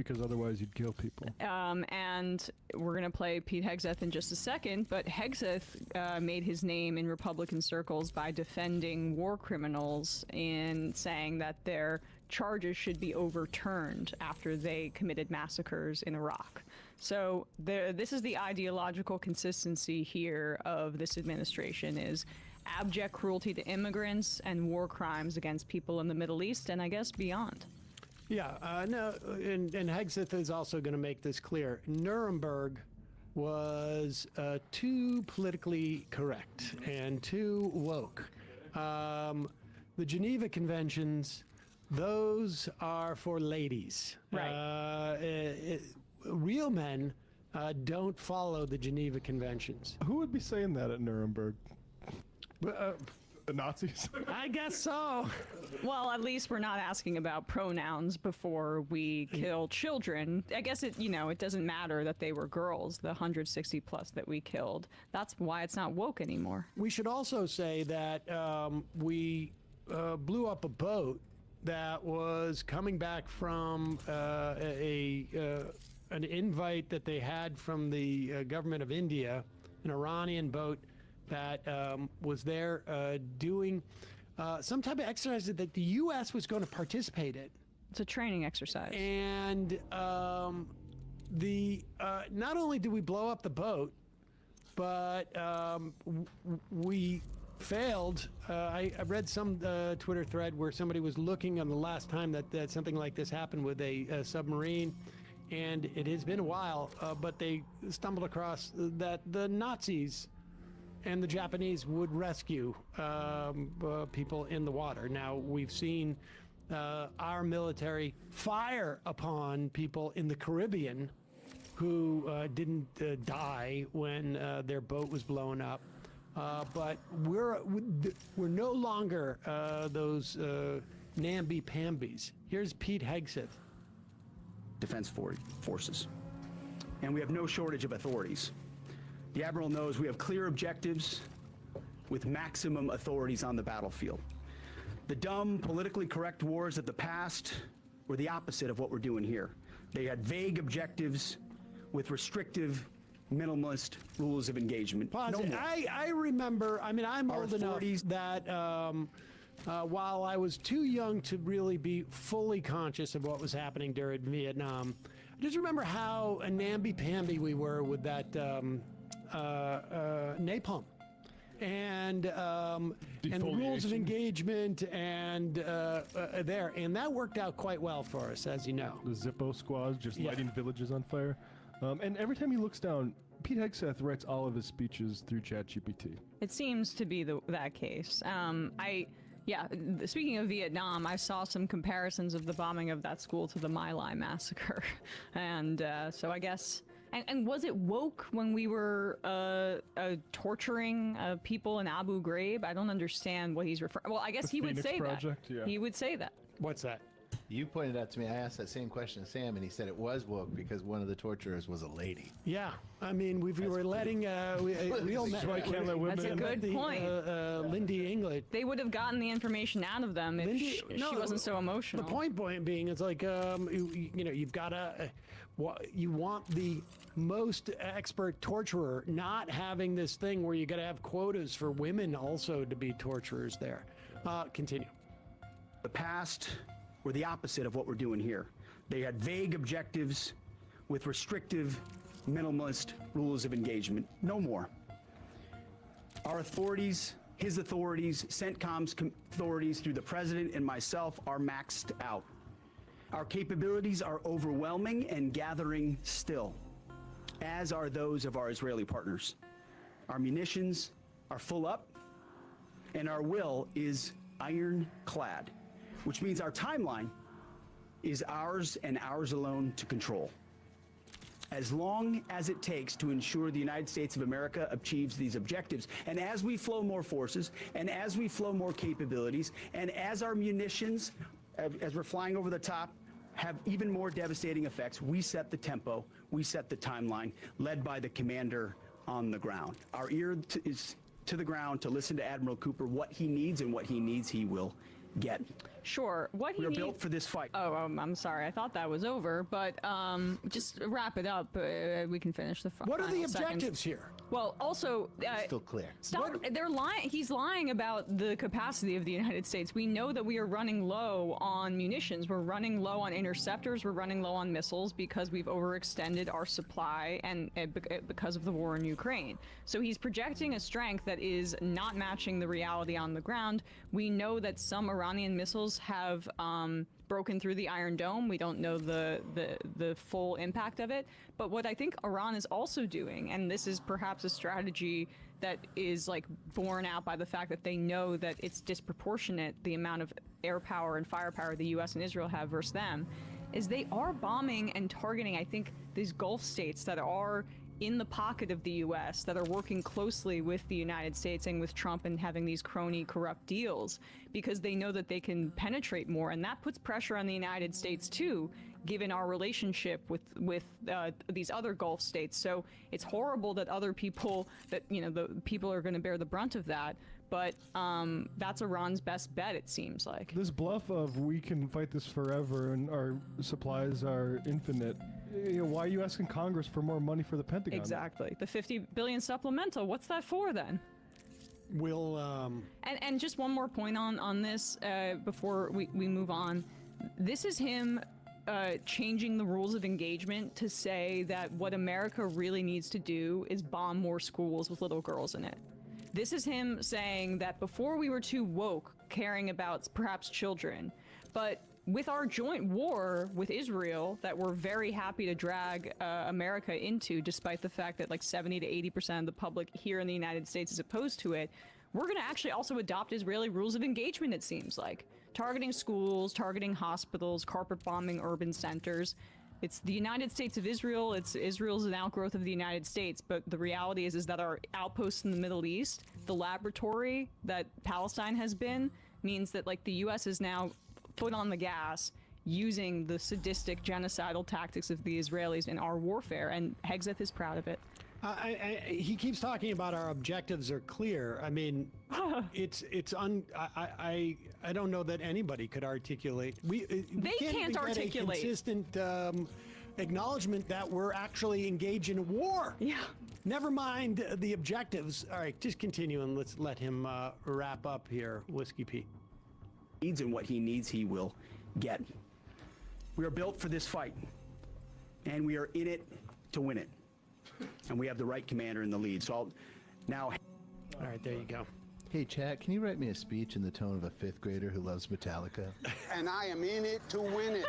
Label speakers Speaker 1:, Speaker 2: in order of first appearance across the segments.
Speaker 1: because otherwise you'd kill people.
Speaker 2: And we're going to play Pete Hegseth in just a second, but Hegseth made his name in Republican circles by defending war criminals in saying that their charges should be overturned after they committed massacres in Iraq. So this is the ideological consistency here of this administration, is abject cruelty to immigrants and war crimes against people in the Middle East and I guess beyond.
Speaker 3: Yeah, no, and Hegseth is also going to make this clear. Nuremberg was too politically correct and too woke. The Geneva Conventions, those are for ladies.
Speaker 2: Right.
Speaker 3: Real men don't follow the Geneva Conventions.
Speaker 1: Who would be saying that at Nuremberg? The Nazis?
Speaker 3: I guess so.
Speaker 2: Well, at least we're not asking about pronouns before we kill children. I guess it doesn't matter that they were girls, the 160 plus that we killed. That's why it's not woke anymore.
Speaker 3: We should also say that we blew up a boat that was coming back from an invite that they had from the government of India, an Iranian boat that was there doing some type of exercise that the U.S. was going to participate in.
Speaker 2: It's a training exercise.
Speaker 3: And not only did we blow up the boat, but we failed. I read some Twitter thread where somebody was looking on the last time that something like this happened with a submarine. And it has been a while, but they stumbled across that the Nazis and the Japanese would rescue people in the water. Now, we've seen our military fire upon people in the Caribbean who didn't die when their boat was blown up. But we're no longer those namby-pambies. Here's Pete Hegseth.
Speaker 4: Defense forces. And we have no shortage of authorities. The Admiral knows we have clear objectives with maximum authorities on the battlefield. The dumb, politically correct wars of the past were the opposite of what we're doing here. They had vague objectives with restrictive, minimalist rules of engagement.
Speaker 3: Pause.
Speaker 4: No more.
Speaker 3: I remember, I'm old enough that while I was too young to really be fully conscious of what was happening during Vietnam, I just remember how namby-pamby we were with that napalm and the rules of engagement and and that worked out quite well for us, as you know.
Speaker 1: The Zippo squads just lighting villages on fire. And every time he looks down, Pete Hegseth writes all of his speeches through ChatGPT.
Speaker 2: It seems to be that case. Speaking of Vietnam, I saw some comparisons of the bombing of that school to the My Lai massacre. And so I guess... And was it woke when we were torturing people in Abu Ghraib? I don't understand what he's referring... Well, I guess he would say that. Yeah. He would say that.
Speaker 3: What's that?
Speaker 5: You pointed out to me, I asked that same question to Sam, and he said it was woke because one of the torturers was a lady.
Speaker 3: Yeah, we were letting real men.
Speaker 2: That's a good point.
Speaker 3: Lindy English.
Speaker 2: They would have gotten the information out of them if she wasn't so emotional.
Speaker 3: The point being, it's like you've got to you want the most expert torturer, not having this thing where you got to have quotas for women also to be torturers there. Continue.
Speaker 4: The past were the opposite of what we're doing here. They had vague objectives with restrictive, minimalist rules of engagement. No more. Our authorities, his authorities, CENTCOM's authorities through the president and myself are maxed out. Our capabilities are overwhelming and gathering still, as are those of our Israeli partners. Our munitions are full up, and our will is ironclad, which means our timeline is ours and ours alone to control. As long as it takes to ensure the United States of America achieves these objectives, and as we flow more forces, and as we flow more capabilities, and as our munitions, as we're flying over the top, have even more devastating effects, we set the tempo, we set the timeline, led by the commander on the ground. Our ear is to the ground to listen to Admiral Cooper. What he needs and what he needs, he will get.
Speaker 2: Sure. What he
Speaker 4: We are
Speaker 2: needs...
Speaker 4: built for this fight.
Speaker 2: Oh, I'm sorry. I thought that was over, but just wrap it up. We can finish the
Speaker 3: What are the
Speaker 2: final seconds.
Speaker 3: objectives here?
Speaker 2: Well, also,
Speaker 5: Still clear.
Speaker 2: stop. They're lying. He's lying about the capacity of the United States. We know that we are running low on munitions. We're running low on interceptors. We're running low on missiles because we've overextended our supply and because of the war in Ukraine. So he's projecting a strength that is not matching the reality on the ground. We know that some Iranian missiles have broken through the Iron Dome. We don't know the full impact of it. But what I think Iran is also doing, and this is perhaps a strategy that is like borne out by the fact that they know that it's disproportionate the amount of air power and firepower the US and Israel have versus them, is they are bombing and targeting, I think, these Gulf states that are in the pocket of the US, that are working closely with the United States and with Trump and having these crony corrupt deals, because they know that they can penetrate more, and that puts pressure on the United States too, given our relationship with these other Gulf states. So it's horrible that other people, that, you know, the people are going to bear the brunt of that, but that's Iran's best bet, it seems like.
Speaker 1: This bluff of we can fight this forever and our supplies are infinite. You know, why are you asking Congress for more money for the Pentagon?
Speaker 2: Exactly. The $50 billion supplemental, what's that for then?
Speaker 3: We'll
Speaker 2: And just one more point on this before we move on. This is him changing the rules of engagement to say that what America really needs to do is bomb more schools with little girls in it. This is him saying that before we were too woke, caring about perhaps children, but with our joint war with Israel that we're very happy to drag America into, despite the fact that like 70 to 80% of the public here in the United States is opposed to it, we're going to actually also adopt Israeli rules of engagement, it seems like. Targeting schools, targeting hospitals, carpet bombing urban centers. It's the United States of Israel. Israel's an outgrowth of the United States, but the reality is that our outposts in the Middle East, the laboratory that Palestine has been, means that like the U.S. is now foot on the gas using the sadistic genocidal tactics of the Israelis in our warfare, and Hegseth is proud of it.
Speaker 3: he keeps talking about our objectives are clear. I mean, I don't know that anybody could articulate. We
Speaker 2: They can't
Speaker 3: even get
Speaker 2: articulate.
Speaker 3: a consistent acknowledgement that we're actually engaged in a war.
Speaker 2: Yeah.
Speaker 3: Never mind the objectives. All right, just continue and let's let him wrap up here, Whiskey Pete.
Speaker 4: Needs and what he needs, he will get. We are built for this fight, and we are in it to win it. And we have the right commander in the lead. So now.
Speaker 3: All right, there you go.
Speaker 5: Hey, chat, can you write me a speech in the tone of a fifth grader who loves Metallica?
Speaker 6: And I am in it to win it.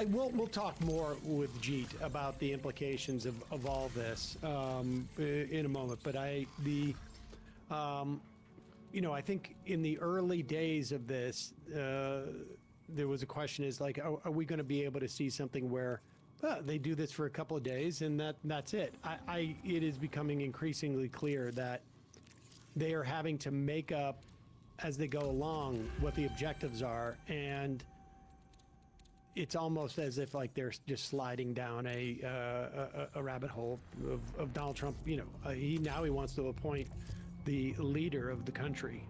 Speaker 3: We'll talk more with Jeet about the implications of all this in a moment. But I think in the early days of this, there was a question: is like, are we going to be able to see something where they do this for a couple of days and that's it? It is becoming increasingly clear that they are having to make up as they go along what the objectives are, and it's almost as if like they're just sliding down a rabbit hole of Donald Trump. You know, he wants to appoint the leader of the country.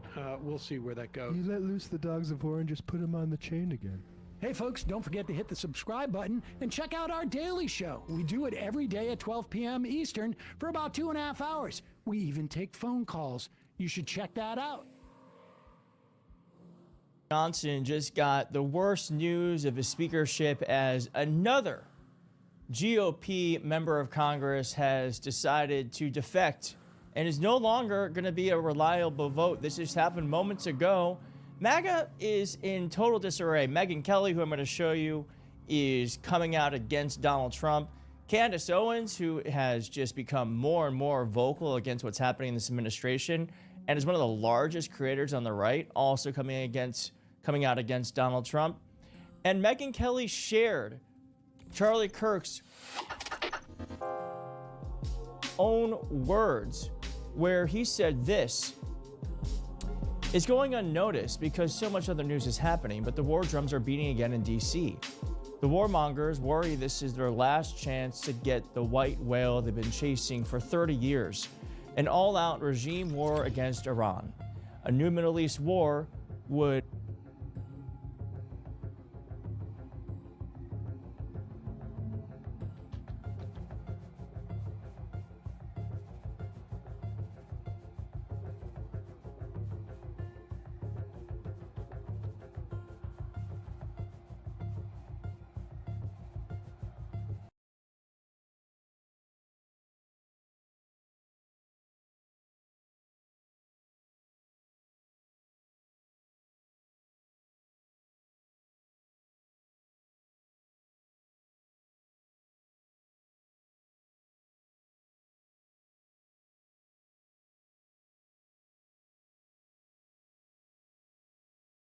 Speaker 3: We'll see where that goes.
Speaker 1: You let loose the dogs of war and just put them on the chain again.
Speaker 3: Hey folks, don't forget to hit the subscribe button and check out our daily show. We do it every day at 12 p.m. Eastern for about 2.5 hours. We even take phone calls. You should check that out.
Speaker 7: Johnson just got the worst news of his speakership as another GOP member of Congress has decided to defect and is no longer going to be a reliable vote. This just happened moments ago. MAGA is in total disarray. Megyn Kelly, who I'm going to show you, is coming out against Donald Trump. Candace Owens, who has just become more and more vocal against what's happening in this administration and is one of the largest creators on the right, also coming out against Donald Trump. And Megyn Kelly shared Charlie Kirk's own words where he said this: "It's going unnoticed because so much other news is happening, but the war drums are beating again in D.C. The warmongers worry this is their last chance to get the white whale they've been chasing for 30 years, an all-out regime war against Iran. a new Middle East war would